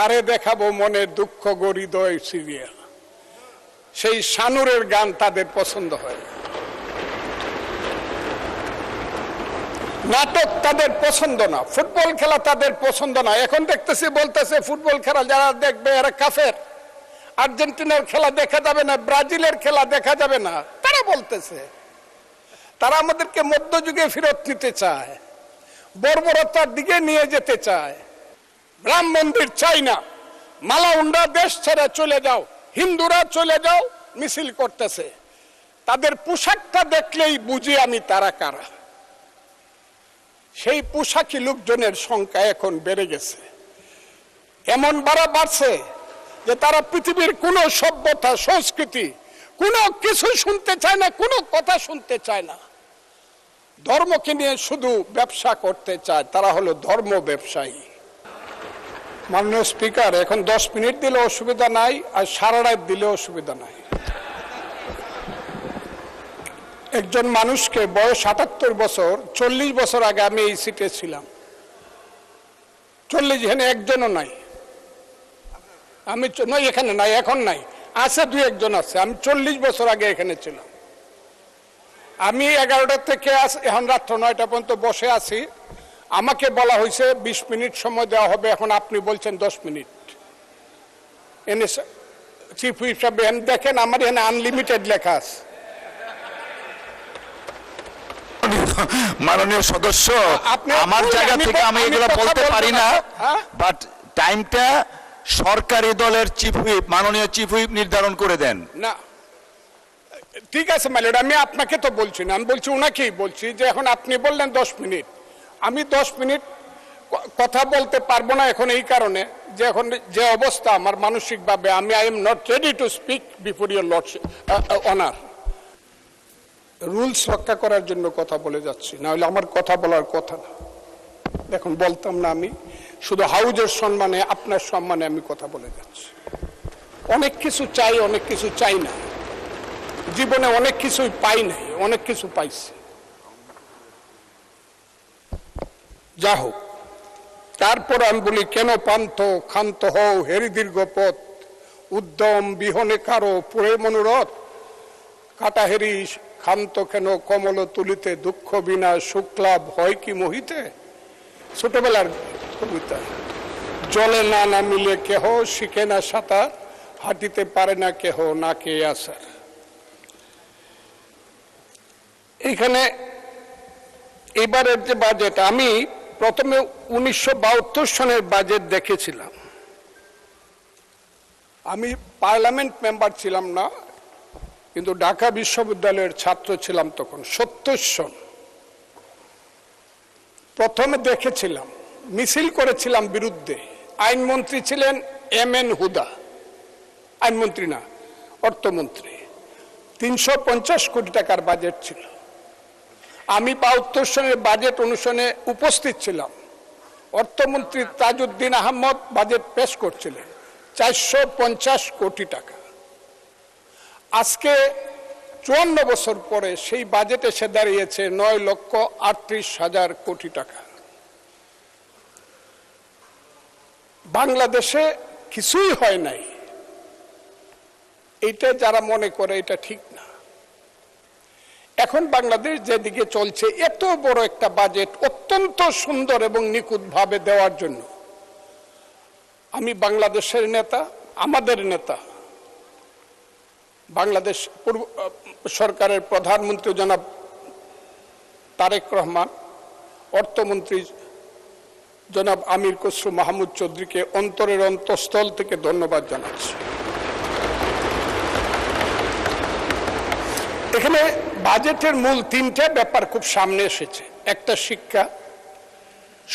কারে দেখাবো মনে দুঃখ গরিদয় সিরিয়াল, সেই শানুরের গান তাদের পছন্দ হয়। নাটক তাদের পছন্দ না, ফুটবল খেলা তাদের পছন্দ না। এখন দেখতেছি বলতেছে ফুটবল খেলা যারা দেখবে এরা কাফের, আর্জেন্টিনার খেলা দেখা যাবে না, ব্রাজিলের খেলা দেখা যাবে না। তারা বলতেছে তারা আমাদেরকে মধ্যযুগে ফেরত নিতে চায়, বর্বরতার দিকে নিয়ে যেতে চায়। রাম মন্দির চাই না, মালাউন্ডা দেশ ছেড়ে চলে যাও, হিন্দুরা চলে যাও মিছিল করতেছে। তাদের পোশাকটা দেখলেই বুঝি আমি তারা কারা। সেই পোশাকি লোকজনের সংখ্যা এখন বেড়ে গেছে, এমন বাড়ছে যে তারা পৃথিবীর কোনো সভ্যতা সংস্কৃতি কোনো কিছু শুনতে চায় না, কোনো কথা শুনতে চায় না। ধর্মকে নিয়ে শুধু ব্যবসা করতে চায়, তারা হলো ধর্ম ব্যবসায়ী। মাননীয় স্পিকার, এখন 10 মিনিট দিলে অসুবিধা নাই, আর সারা রাত দিলে অসুবিধা নাই। একজন মানুষকে বয়স 78 বছর, 40 বছর আগে আমি এই সিটে ছিলাম। 40 এখানে একজনও নাই, আমি নয় এখানে নাই, এখন নাই, আছে 2-1 আছে। আমি 40 বছর আগে এখানে ছিলাম। আমি 11টা থেকে এখন রাত্র 9টা পর্যন্ত বসে আছি। আমাকে বলা হয়েছে 20 মিনিট সময় দেওয়া হবে, এখন আপনি বলছেন 10 মিনিট। এনে চিফ হুইপ সাহেব দেখেন আমার এখানে আনলিমিটেড লেখা আছে। মাননীয় সদস্য, আমার জায়গা থেকে আমি এগুলো বলতে পারি না, বাট টাইমটা সরকারি দলের চিফ হুইপ, মাননীয় চিফ হুইপ নির্ধারণ করে দেন। না ঠিক আছে মাইলড, আমি আপনাকে তো বলছি না, আমি বলছি ওনাকেই বলছি যে এখন আপনি বললেন 10 মিনিট, আমি 10 মিনিট কথা বলতে পারবো না এখন এই কারণে যে এখন যে অবস্থা আমার মানসিকভাবে, আমি I am not ready to speak before your lordship honour. Rules রক্ষা করার জন্য কথা বলে যাচ্ছি, না হলে আমার কথা বলার কথা না। দেখুন বলতাম না, আমি শুধু হাউজের সম্মানে, আপনার সম্মানে আমি কথা বলে যাচ্ছি। অনেক কিছু চাই, অনেক কিছু চাই না, জীবনে অনেক কিছুই পাই নাই, অনেক কিছু পাইছি। যা হোক, তারপর আমি বলি কেন পান্থ ক্ষান্ত হও হেরি দীর্ঘ পথ, উদ্যম বিহনে কারো পুরে মনোরথ, কাটা হেরি ক্ষান্ত কেন কমল তুলিতে, দুঃখ বিনা শুক্লাভ হয় কি মোহিতে। ছোটবেলার কবিতা। জলে না নামিলে কেহ শিখে না সাঁতার, হাঁটিতে পারে না কেহ না কে আসার। এখানে এবারের যে বাজেট, আমি প্রথমে 1972 সনের বাজেট দেখেছিলাম। আমি পার্লামেন্ট মেম্বার ছিলাম না, কিন্তু ঢাকা বিশ্ববিদ্যালয়ের ছাত্র ছিলাম তখন। 70 সন প্রথমে দেখেছিলাম, মিছিল করেছিলাম বিরুদ্ধে। আইনমন্ত্রী ছিলেন MN হুদা, আইনমন্ত্রী না, অর্থমন্ত্রী। 350 কোটি টাকার বাজেট ছিল। আমি 72 সনের বাজেট অনুষ্ঠানে উপস্থিত ছিলাম। অর্থমন্ত্রী তাজউদ্দিন আহমদ বাজেট পেশ করছিলেন, 450 কোটি টাকা। আজকে 54 বছর পরে সেই বাজেট এসে দাঁড়িয়েছে 9,38,000 কোটি টাকা। বাংলাদেশে কিছুই হয় নাই, এটা যারা মনে করে এটা ঠিক না। এখন বাংলাদেশ যেদিকে চলছে, এত বড় একটা বাজেট অত্যন্ত সুন্দর এবং নিখুঁতভাবে দেওয়ার জন্য আমি বাংলাদেশের নেতা, আমাদের নেতা, বাংলাদেশ সরকারের প্রধানমন্ত্রী জনাব তারেক রহমান, অর্থমন্ত্রী জনাব আমির খসরু মাহমুদ চৌধুরীকে অন্তরের অন্তঃস্থল থেকে ধন্যবাদ জানাচ্ছি। এখানে বাজেটের মূল 3টে ব্যাপার খুব সামনে এসেছে। একটা শিক্ষা,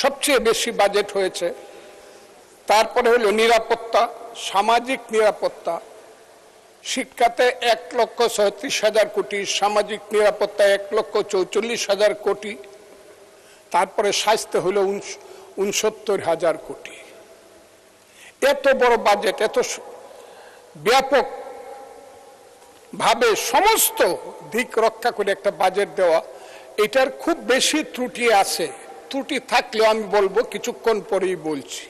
সবচেয়ে বেশি বাজেট হয়েছে। তারপরে হলো নিরাপত্তা, সামাজিক নিরাপত্তা। শিক্ষাতে 1,37,000 কোটি, সামাজিক নিরাপত্তা 1,44,000 কোটি। তারপরে স্বাস্থ্য হলো 69,000 কোটি। এত বড় বাজেট, এত ব্যাপক ভাবে সমস্ত দিক রক্ষা করে একটা বাজেট দেওয়া, এটার খুব বেশি ত্রুটি আছে। ত্রুটি থাকলেও আমি বলবো, কিছুক্ষণ পরেই বলছি।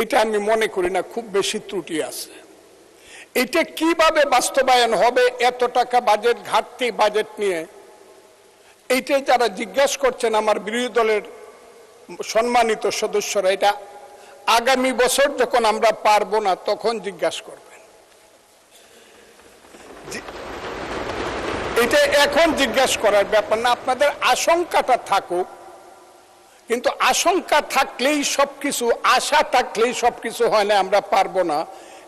এটা আমি মনে করি না খুব বেশি ত্রুটি আছে। এটা কিভাবে বাস্তবায়ন হবে এত টাকা বাজেট ঘাটতি বাজেট নিয়ে, এইটাই যারা জিজ্ঞাসা করছেন আমার বিরোধী দলের সম্মানিত সদস্যরা, এটা আগামী বছর যখন আমরা পারবো না তখন জিজ্ঞাসা করবেন। এটা এখন জিজ্ঞাসা করার ব্যাপার না। আপনাদের আশঙ্কাটা থাকুক, কিন্তু আশঙ্কা থাকলেই সবকিছু, আশা থাকলেই সবকিছু হয় না। আমরা পারবো না,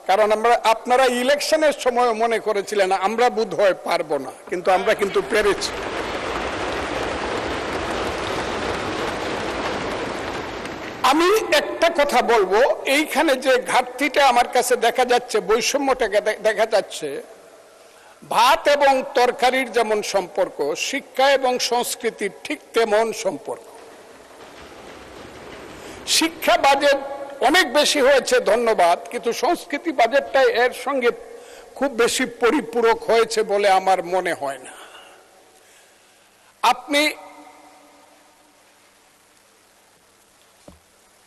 কারণ আপনারা ইলেকশনের সময় মনে করেছিলেন আমরা বোধহয় পারবো না, কিন্তু আমরা কিন্তু পেরেছি। আমি একটা কথা বলবো, এইখানে যে ঘাটতিটা আমার কাছে দেখা যাচ্ছে, বৈষম্যটাকে দেখা যাচ্ছে, ভাত এবং তরকারির যেমন সম্পর্ক, শিক্ষা এবং সংস্কৃতির ঠিক তেমন সম্পর্ক। শিক্ষা বাজেট অনেক বেশি হয়েছে, ধন্যবাদ, কিন্তু সংস্কৃতি বাজেটটা এর সঙ্গে খুব বেশি পরিপূরক হয়েছে বলে আমার মনে হয় না।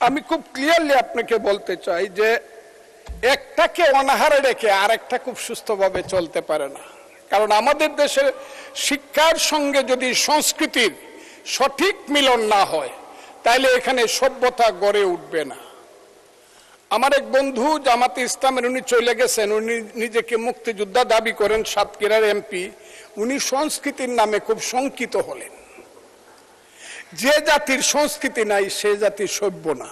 আমি খুব ক্লিয়ারলি আপনাকে বলতে চাই যে একটাকে অনাহারে রেখে আর একটা খুব সুস্থভাবে চলতে পারে না। কারণ আমাদের দেশের শিক্ষার সঙ্গে যদি সংস্কৃতির সঠিক মিলন না হয়, তাইলে এখানে সভ্যতা গড়ে উঠবে না। আমার এক বন্ধু জামাতে ইসলামের, উনি চলে গেছেন, উনি নিজেকে মুক্তিযোদ্ধা দাবি করেন, সাতক্ষীরার এমপি। উনি সংস্কৃতির নামে খুব শঙ্কিত হলেন। যে জাতির সংস্কৃতি নাই সে জাতি সভ্য না,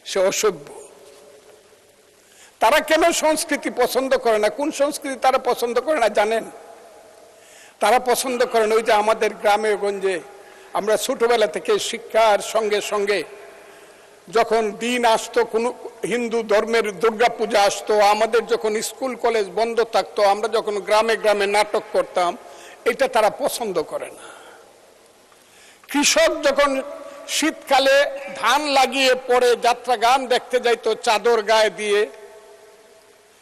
সে অসভ্য। তারা কেন সংস্কৃতি পছন্দ করে না? কোন সংস্কৃতি তারা পছন্দ করে না জানেন? তারা পছন্দ করেন ওই যে আমাদের গ্রামে গঞ্জে আমরা ছোটবেলা থেকে শিক্ষার সঙ্গে সঙ্গে যখন দিন আসতো, কোনো হিন্দু ধর্মের দুর্গাপূজা আসতো, আমাদের যখন স্কুল কলেজ বন্ধ থাকতো, আমরা যখন গ্রামে গ্রামে নাটক করতাম, এটা তারা পছন্দ করে না। কৃষক যখন শীতকালে ধান লাগিয়ে পরে যাত্রা গান দেখতে যাইতো চাদর গায়ে দিয়ে,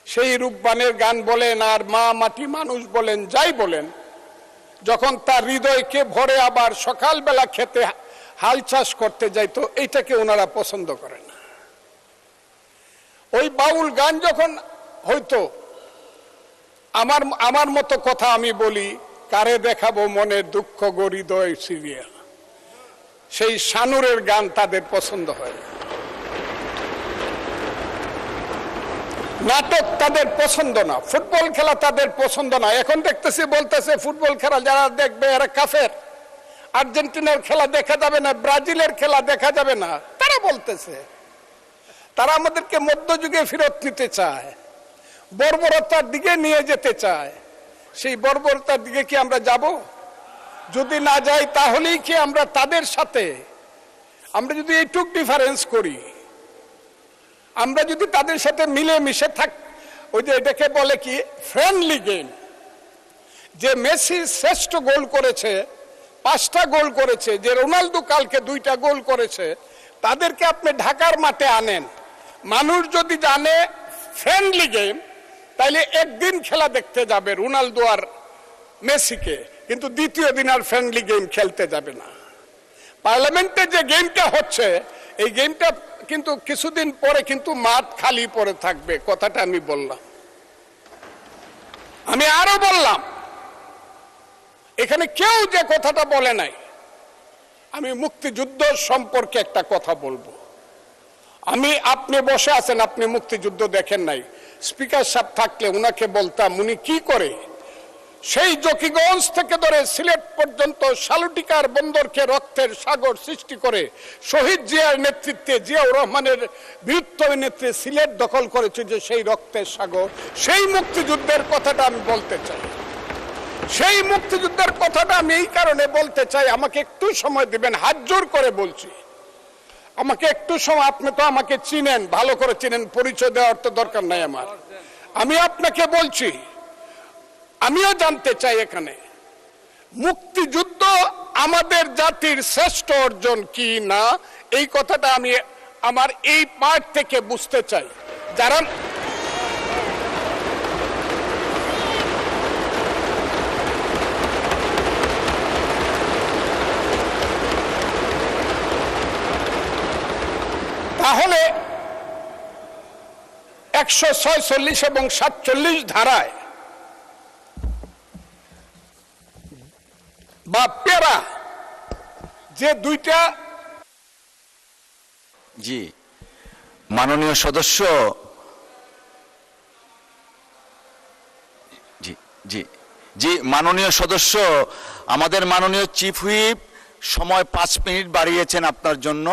সেই রূপবানের গান বলেন আর মা মাটি মানুষ বলেন, যাই বলেন, যখন তার হৃদয়কে ভরে আবার সকালবেলা খেতে হাল চাষ করতে যাইতো, এইটাকে ওনারা পছন্দ করে না। ওই বাউল গান যখন হয়তো, আমার মতো কথা আমি বলি, কারে দেখাবো মনের দুঃখ গো হৃদয় সিরিয়া, সেই শানুরের গান তাদের পছন্দ হয় না। নাটক তাদের পছন্দ না, ফুটবল খেলা তাদের পছন্দ না। এখন দেখতেছি বলতেছে ফুটবল খেলা যারা দেখবে এরা কাফের, আর্জেন্টিনার খেলা দেখা যাবে না, ব্রাজিলের খেলা দেখা যাবে না, তারা বলতেছে। তারা আমাদেরকে মধ্যযুগে ফেরত নিতে চায়, বর্বরতার দিকে নিয়ে যেতে চায়। সেই বর্বরতার দিকে কি আমরা যাব? যদি না যাই তাহলেই কি আমরা তাদের সাথে, আমরা যদি এইটুক ডিফারেন্স করি, আমরা যদি তাদের সাথে মিলে মিশে থাক, ওই যে এটাকে বলে কি ফ্রেন্ডলি গেম, যে মেসি শ্রেষ্ঠ গোল করেছে, 5টা গোল করেছে, যে রোনাল্ডো কালকে 2টা গোল করেছে, তাদেরকে আপনি ঢাকার মাঠে আনেন, মানুষ যদি জানে ফ্রেন্ডলি গেম, তাইলে একদিন খেলা দেখতে যাবে রোনাল্ডো আর মেসিকে, কিন্তু দ্বিতীয় দিন আর ফ্রেন্ডলি গেম খেলতে যাবে না। পার্লামেন্টে যে গেমটা হচ্ছে, এই গেমটা কিন্তু কিছুদিন পরে কিন্তু মাঠ খালি পড়ে থাকবে, কথাটা আমি বললাম। আমি আরো বললাম, এখানে কেউ যে কথাটা বলে নাই, আমি মুক্তিযুদ্ধ সম্পর্কে একটা কথা বলবো। আপনি বসে আছেন, আপনি মুক্তিযুদ্ধ দেখেন নাই, স্পিকার সাহেব থাকলে উনাকে বলতাম উনি কি করে সেই জকিগঞ্জ থেকে ধরে সিলেট পর্যন্ত শালুটিকার বন্দরকে রক্তের সাগর সৃষ্টি করে শহীদ জিয়ার নেতৃত্বে, জিয়াউর রহমানের বীরত্বের নেতৃত্বে সিলেট দখল করেছে, যে সেই রক্তের সাগর, সেই মুক্তিযুদ্ধের কথাটা আমি বলতে চাই। সেই মুক্তিযুদ্ধের কথাটা আমি এই কারণে বলতে চাই, আমাকে একটু সময় দিবেন, হাত জোর করে বলছি, আমাকে একটু সময়। আপনি তো আমাকে চিনেন, ভালো করে চিনেন, পরিচয় দেওয়ার তো দরকার নাই আমার। আমি আপনাকে বলছি, আমিও জানতে চাই এখানে মুক্তিযুদ্ধ আমাদের জাতির শ্রেষ্ঠ অর্জন কি না, এই কথাটা আমি আমার এই পার্ট থেকে বুঝতে চাই। যারা তাহলে 146 এবং 47 ধারায় বা পেরা যে দুইটা। জি মাননীয় সদস্য, জি জি জি মাননীয় সদস্য, আমাদের মাননীয় চিফ হুইপ সময় 5 মিনিট বাড়িয়েছেন আপনার জন্য,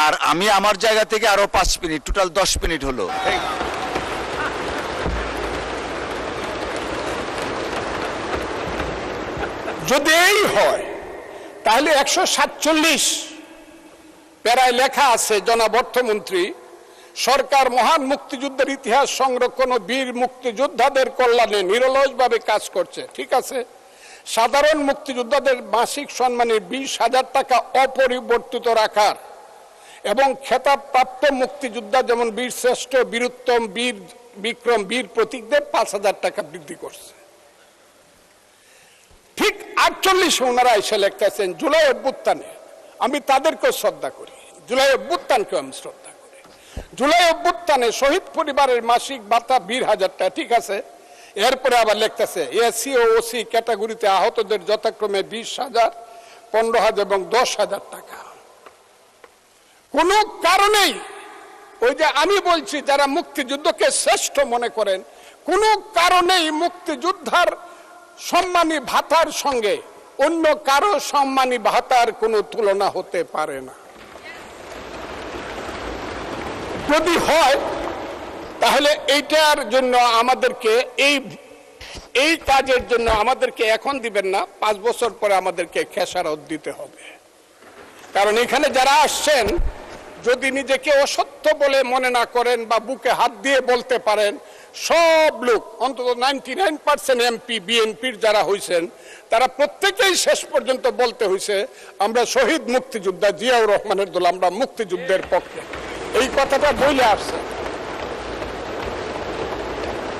আর আমি আমার জায়গা থেকে আরো 5 মিনিট, টোটাল 10 মিনিট হলো। যদি এই হয় তাহলে 147 প্যারায় লেখা আছে, জনাব অর্থমন্ত্রী, সরকার মহান মুক্তিযুদ্ধের ইতিহাস সংরক্ষণ ও বীর মুক্তিযোদ্ধাদের কল্যাণে নিরলসভাবে কাজ করছে। ঠিক আছে, সাধারণ মুক্তিযোদ্ধাদের মাসিক সম্মানে 20,000 টাকা অপরিবর্তিত রাখার এবং খেতাবপ্রাপ্ত মুক্তিযোদ্ধা যেমন বীর শ্রেষ্ঠ, বীরুত্তম, বীর বিক্রম, বীর প্রতীকদের 5,000 টাকা বৃদ্ধি করছে। ঠিক 48 ওনারা এসে লিখতেছেন জুলাই অভ্যুত্থানে, আমি তাদেরকেও শ্রদ্ধা করি, জুলাই অভ্যুত্থানকেও আমি শ্রদ্ধা করি। জুলাই অভ্যুত্থানে শহীদ পরিবারের মাসিক ভাতা 20,000 টাকা, ঠিক আছে। এরপরে আবার লিখতেছে এসসি ও ওসি ক্যাটাগরিতে আহতদের যথাক্রমে 20,000, 15,000 এবং 10,000 টাকা। কোন কারণেই ওই যে আমি বলছি যারা মুক্তিযুদ্ধকে শ্রেষ্ঠ মনে করেন, কোন কারণেই মুক্তিযোদ্ধার সম্মানী ভাতার সঙ্গে অন্য কারো সম্মানী ভাতার কোনো তুলনা হতে পারে না। যদি হয় তাহলে এইটার জন্য আমাদেরকে এই কাজের জন্য আমাদেরকে এখন দিবেন না, 5 বছর পরে আমাদেরকে খেসারত দিতে হবে। কারণ এখানে যারা আসছেন যদি নিজেকে অসত্য বলে মনে না করেন বা বুকে হাত দিয়ে বলতে পারেন, সব লোক অন্তত 99% এমপি বিএনপির যারা হয়েছেন তারা প্রত্যেকেই শেষ পর্যন্ত বলতে হয়েছে আমরা শহীদ মুক্তিযোদ্ধা জিয়াউর রহমানের দল, আমরা মুক্তিযুদ্ধের পক্ষে, এই কথাটা বলে আসছে।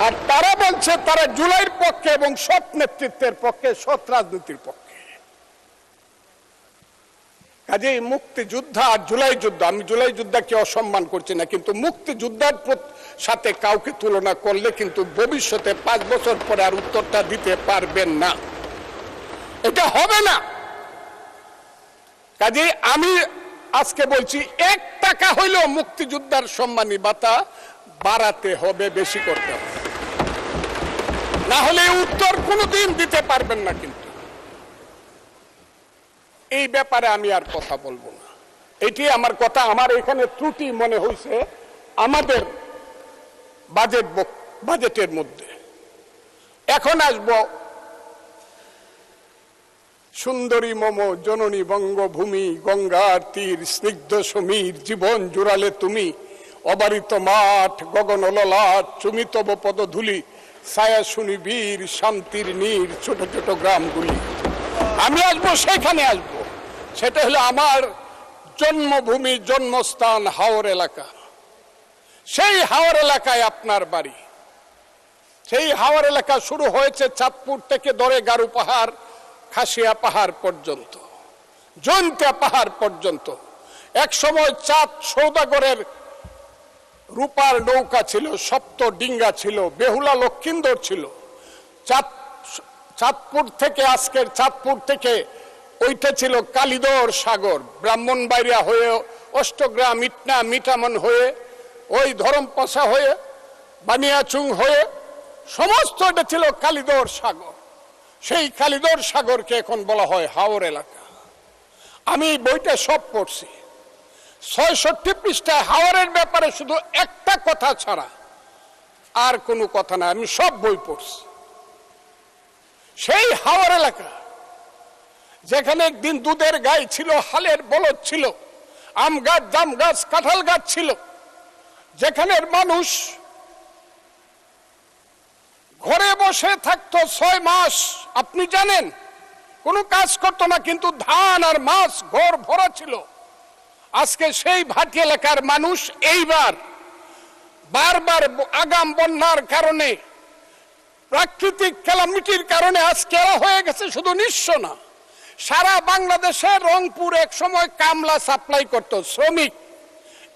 আর তারা বলছে তারা জুলাইয়ের পক্ষে এবং সৎ নেতৃত্বের পক্ষে, সৎ রাজনীতির পক্ষে। কাজেই মুক্তিযোদ্ধা আর জুলাই যুদ্ধ, আমি জুলাই যোদ্ধাকে অসম্মান করছি না, কিন্তু মুক্তিযোদ্ধার সাথে কাউকে তুলনা করলে কিন্তু ভবিষ্যতে 5 বছর পরে আর উত্তরটা দিতে পারবেন না, এটা হবে না। কাজেই আমি আজকে বলছি 1 টাকা হইলেও মুক্তিযোদ্ধার সম্মানী ভাতা বাড়াতে হবে, বেশি করতে হবে, না হলে উত্তর কোনোদিন দিতে পারবেন না। কিন্তু এই ব্যাপারে আমি আর কথা বলবো না, এটি আমার কথা। আমার এখানে ত্রুটি মনে হয়েছে আমাদের বাজেটের মধ্যে। এখন আসব সুন্দরী মম জননী বঙ্গভূমি, গঙ্গার তীর স্নিগ্ধ সমীর, জীবন জুড়ালে তুমি, অবারিত মাঠ গগন ললাট, চুমিতব পদধূলি, ছায়া শুনি বীর, শান্তির নীর, ছোট ছোট গ্রামগুলি। আমি আসবো সেখানে, আসবো সেটা হলো আমার জন্মভূমি, জন্মস্থান হাওর এলাকা। সেই হাওর এলাকায় আপনার বাড়ি। সেই হাওর এলাকা শুরু হয়েছে চাঁদপুর থেকে ধরে গারু পাহাড়, খাসিয়া পাহাড় পর্যন্ত, জৈন্তিয়া পাহাড় পর্যন্ত। এক সময় চাঁদ সৌদাগরের রূপার নৌকা ছিল, সপ্ত ডিঙ্গা ছিল, বেহুলা লক্ষিন্দর ছিল। চাঁদপুর থেকে, আজকের চাঁদপুর থেকে ওইটা ছিল কালিদর সাগর, ব্রাহ্মণবাড়িয়া হয়ে, অষ্টগ্রাম, ইটনা, মিঠামন হয়ে, ওই ধরমপাশা হয়ে, বানিয়াচুং হয়ে, সমস্ত এটা ছিল কালিদর সাগর। সেই কালিদর সাগরকে এখন বলা হয় হাওর এলাকা। আমি বইটা সব পড়ছি, 66 পৃষ্ঠায় হাওরের ব্যাপারে শুধু একটা কথা ছাড়া আর কোনো কথা না, আমি সব বই পড়ছি। সেই হাওর এলাকা যেখানে একদিন দুধের গাই ছিল, হালের বলদ ছিল, আম গাছ, জাম গাছ, কাঁঠাল গাছ ছিল, যেখানের মানুষ ঘরে বসে থাকতো 6 মাস। আপনি জানেন কোনো কাজ করতো না, কিন্তু ধান আর মাছ ঘর ভরা ছিল। আজকে সেই ভাটি এলাকার মানুষ এইবার বারবার আগাম বন্যার কারণে, প্রাকৃতিক ক্যালামিটির কারণে আজকে হয়ে গেছে শুধু নিঃস্ব না, সারা বাংলাদেশে রংপুর এক সময় কামলা সাপ্লাই করত, শ্রমিক।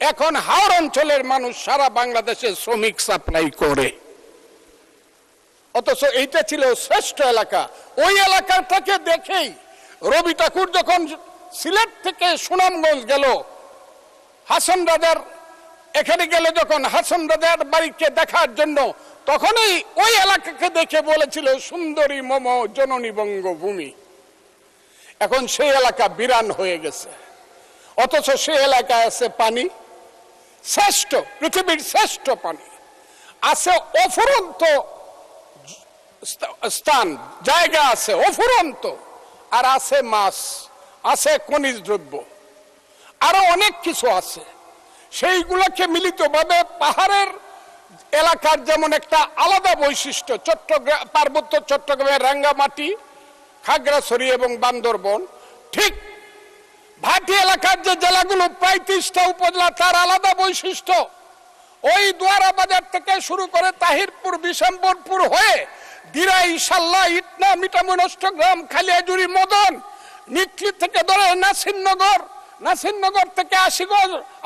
এখন হাওর অঞ্চলের মানুষ সারা বাংলাদেশে শ্রমিক সাপ্লাই করে, অথচ এইটা ছিল শ্রেষ্ঠ এলাকা। ওই এলাকাটাকে দেখেই রবি ঠাকুর যখন সিলেট থেকে সুনামগঞ্জ গেল, হাসন রাজার এখানে গেল, যখন হাসন রাজার বাড়িকে দেখার জন্য, তখনই ওই এলাকাকে দেখে বলেছিল সুন্দরী মম জননী বঙ্গভূমি। এখন সেই এলাকা বিরান হয়ে গেছে, অথচ সেই এলাকায় আছে পানি, শ্রেষ্ঠ, পৃথিবীর শ্রেষ্ঠ পানি আছে, অফুরন্ত স্থান জায়গা আছে অফুরন্ত, আর আছে মাছ, আছে খনিজ দ্রব্য, আরো অনেক কিছু আছে। সেইগুলোকে মিলিতভাবে পাহাড়ের এলাকার যেমন একটা আলাদা বৈশিষ্ট্য, চট্টগ্রাম পার্বত্য চট্টগ্রামের রাঙ্গামাটি, খাগড়াছড়ি এবং বান্দরবন, ঠিক ভাটি এলাকার যে জেলাগুলো প্রায় 30টা উপজেলা, তার আলাদা বৈশিষ্ট্য। ওই দুয়ারা বাজার থেকে শুরু করে তাহিরপুর, বিশম্বরপুর হয়ে দিরাই, সাল্লা, ইটনা, মিঠামুন, অষ্টগ্রাম, খালিয়াজুরি, মদন, নিকলি থেকে ধরে নাসিরনগর, নাসিরনগর থেকে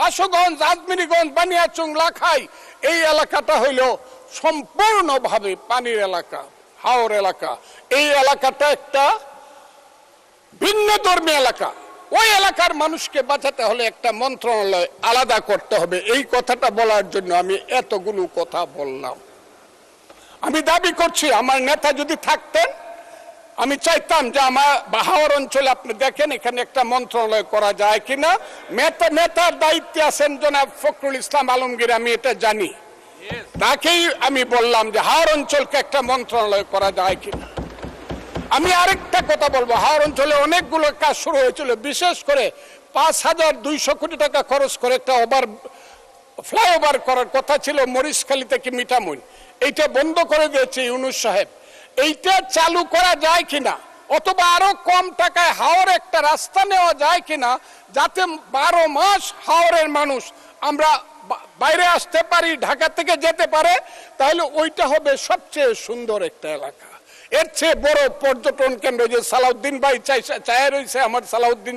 আশুগঞ্জ, আজমিরিগঞ্জ, বানিয়াচং, লাখাই, এই এলাকাটা হইল সম্পূর্ণভাবে পানির এলাকা, হাওর এলাকা। এই এলাকাটা একটা ভিন্ন ধর্মী এলাকা। ওই এলাকার মানুষকে বাঁচাতে হলে একটা মন্ত্রণালয় আলাদা করতে হবে। এই কথাটা বলার জন্য আমি এতগুলো কথা বললাম। আমি দাবি করছি, আমার নেতা যদি থাকতেন, আমি চাইতাম যে আমার হাওর অঞ্চলে আপনি দেখেন এখানে একটা মন্ত্রণালয় করা যায় কিনা। নেতার দায়িত্বে আছেন জনাব ফখরুল ইসলাম আলমগীর, আমি এটা জানি, তাকেই আমি বললাম যে হাওর অঞ্চলকে একটা মন্ত্রণালয় করা যায় কিনা। আমি আরেকটা কথা বলবো, হাওর অঞ্চলে অনেকগুলো কাজ শুরু হয়েছিল, বিশেষ করে 5200 কোটি টাকা খরচ করে একটা ফ্লাইওভার করার কথা ছিল মরিচখালী থেকে মিঠামুন, এইটা বন্ধ করে দিয়েছে ইউনূস সাহেব। এইটা চালু করা যায় কিনা, অথবা আরো কম টাকায় হাওর একটা রাস্তা নেওয়া যায় কিনা, যাতে 12 মাস হাওরের মানুষ আমরা বাইরে আসতে পারি, ঢাকা থেকে যেতে পারে, তাহলে ওইটা হবে সবচেয়ে সুন্দর একটা এলাকা। এর চেয়ে বড় পর্যটন কেন্দ্র যে সালাউদ্দিন ভাই চায় রয়েছে, আমার সালাউদ্দিন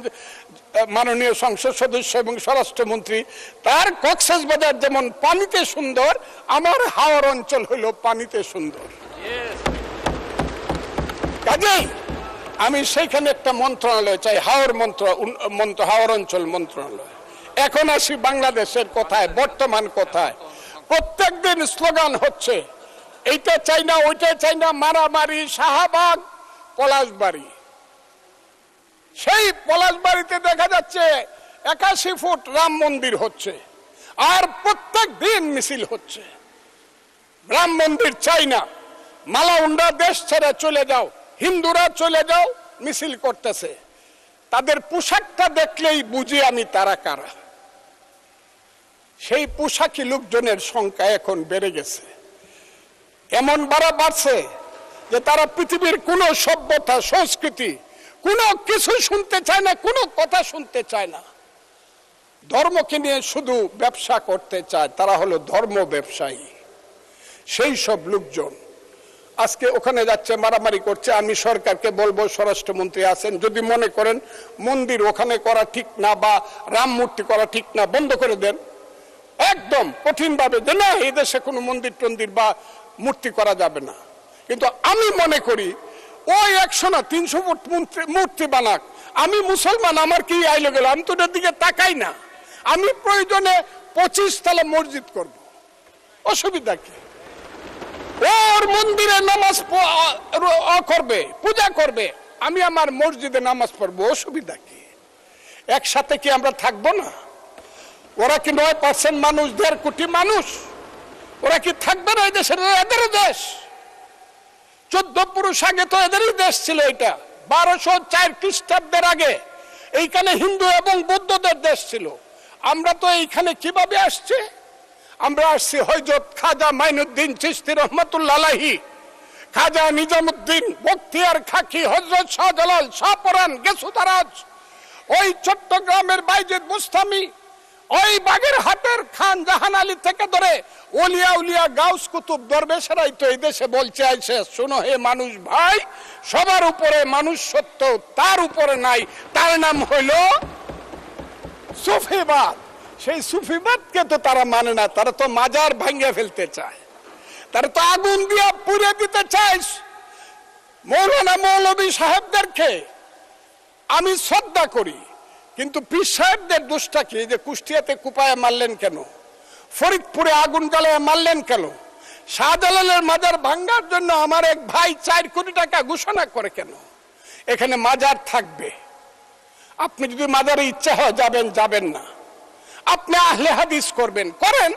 মাননীয় সংসদ সদস্য এবং স্বরাষ্ট্রমন্ত্রী, তার কক্সবাজার যেমন পানিতে সুন্দর, আমার হাওর অঞ্চল হলো পানিতে সুন্দর। কাজেই আমি সেইখানে একটা মন্ত্রণালয় চাই, হাওর অঞ্চল মন্ত্রণালয়। এখন আসি বাংলাদেশের কথায়, বর্তমান কথায়। প্রত্যেকদিন স্লোগান হচ্ছে এইটা চাই না, ওইটা চাই না, মারামারি, শাহবাগ, পলাশবাড়ি। সেই পলাশবাড়িতে দেখা যাচ্ছে 81 ফুট রাম মন্দির হচ্ছে, আর প্রত্যেক দিন মিছিল হচ্ছে। রাম মন্দির চাই না, মালাউন্ডা দেশ ছেড়ে চলে যাও, হিন্দুরা চলে যাও, মিছিল করতেছে। তাদের পোশাকটা দেখলেই বুঝি আমি তারা কারা। সেই পোশাকি লোকজনের সংখ্যা এখন বেড়ে গেছে, এমন বাড়ছে যে তারা পৃথিবীর কোন সভ্যতা, সংস্কৃতি, কোনো কিছু শুনতে চায় না, কোনো কথা শুনতে চায় না। ধর্মকে নিয়ে শুধু ব্যবসা করতে চায়, তারা হলো ধর্ম ব্যবসায়ী। সেই সব লোকজন আজকে ওখানে যাচ্ছে, মারামারি করছে। আমি সরকারকে বলবো, স্বরাষ্ট্রমন্ত্রী আছেন, যদি মনে করেন মন্দির ওখানে করা ঠিক না বা রাম মূর্তি করা ঠিক না, বন্ধ করে দেন একদম কঠিন ভাবে, যে না এই দেশে কোনো মন্দির টন্দির বা মূর্তি করা যাবে না। কিন্তু আমি মনে করি ওই 100 না 300 ফুট মূর্তি বানাক, আমি মুসলমান, আমার কি আইলো গেল, আমি তো ওটার দিকে তাকাই না। আমি প্রয়োজনে 25 তলা মসজিদ করব, অসুবিধা কি? ওর মন্দিরে নামাজ করবে, পূজা করবে, আমি আমার মসজিদে নামাজ পড়বো, অসুবিধা কি? একসাথে কি আমরা থাকবো না? ওরা কি 9% মানুষ, 1.5 কোটি মানুষ, ওরা কি থাকবে না এই দেশের? এদের দেশ। 14 পুরুষ আগে তো এদেরই দেশ ছিল। এটা 1204 খ্রিস্টাব্দের আগে এইখানে হিন্দু এবং বৌদ্ধদের দেশ ছিল। আমরা তো এইখানে কিভাবে আসছে? আমরা আসছি হযরত খাজা মাইনুদ্দিন চিশতি রহমাতুল্লাহ আলাইহি, খাজা নিজামুদ্দিন, বখতিয়ার খাকি, হযরত শাহজালাল, শাহপরান, গেসুতারাজ, ওই চট্টগ্রামের বাইজিদ বুস্তামি, ওই বাগেরহাটের খান জাহান আলী থেকে ধরে ওলিয়া উলিয়া গাউস কুতুব দরবেশেরাই তো এই দেশে বলছে আইছে, শোনো হে মানুষ ভাই, সবার উপরে মানুষ সত্য, তার উপরে নাই, তার নাম হইল সুফিবাদ। সেই সুফিবাদকে তো তারা মানে না, তারা তো মাজার ভাঙ্গিয়ে ফেলতে চায়, তারা তো আগুন দিয়ে পুড়ে দিতে চায়। মৌলানা মৌলভী সাহেবদেরকে আমি শ্রদ্ধা করি, কিন্তু পীর সাহেবদের দোষটা কি? যে কুষ্টিয়াতে কুপায়ে মারলেন কেন? ফরিদপুরে আগুন জ্বালায় মারলেন কেন? শাহজালালের মাজার ভাঙ্গার জন্য আমার এক ভাই 4 কোটি টাকা ঘোষণা করে কেন? এখানে মাজার থাকবে, আপনি যদি মাজারে ইচ্ছা হয় যাবেন, যাবেন না। আপনি আহলে হাদিস করবেন, করেন,